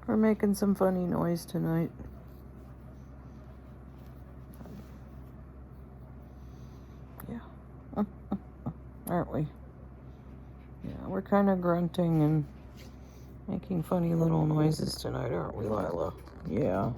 We're making some funny noise tonight. Yeah. Aren't we? Yeah, we're kind of grunting and making funny little noises tonight, aren't we, Lila? Yeah.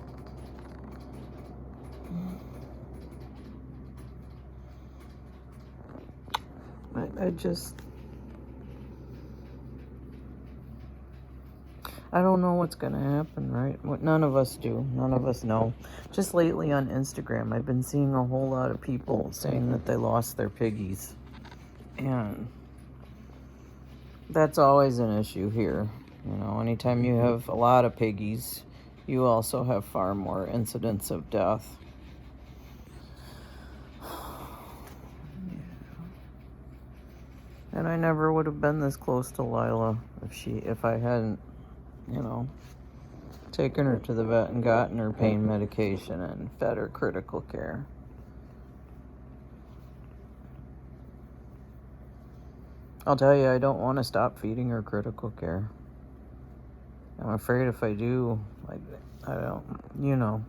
I don't know what's going to happen, right? None of us do. None of us know. Just lately on Instagram, I've been seeing a whole lot of people saying that they lost their piggies. And that's always an issue here. You know, anytime you have a lot of piggies, you also have far more incidents of death. And I never would have been this close to Lila if I hadn't, you know, taken her to the vet and gotten her pain medication and fed her critical care. I'll tell you, I don't want to stop feeding her critical care. I'm afraid if I do, I don't, you know.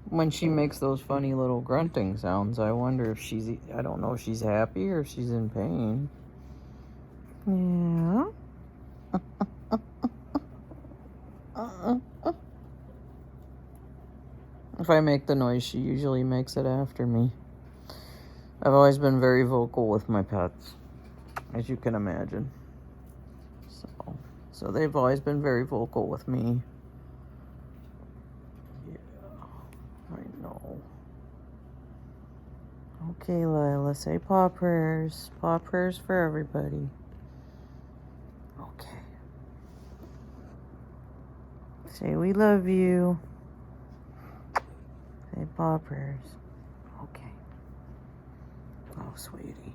When she makes those funny little grunting sounds, I wonder if I don't know if she's happy or if she's in pain. Yeah. If I make the noise, she usually makes it after me. I've always been very vocal with my pets, as you can imagine. So they've always been very vocal with me. Yeah, I know. Okay, Lila, say paw prayers. Paw prayers for everybody. Okay. Say we love you. Say paw prayers. Okay. Oh, sweetie.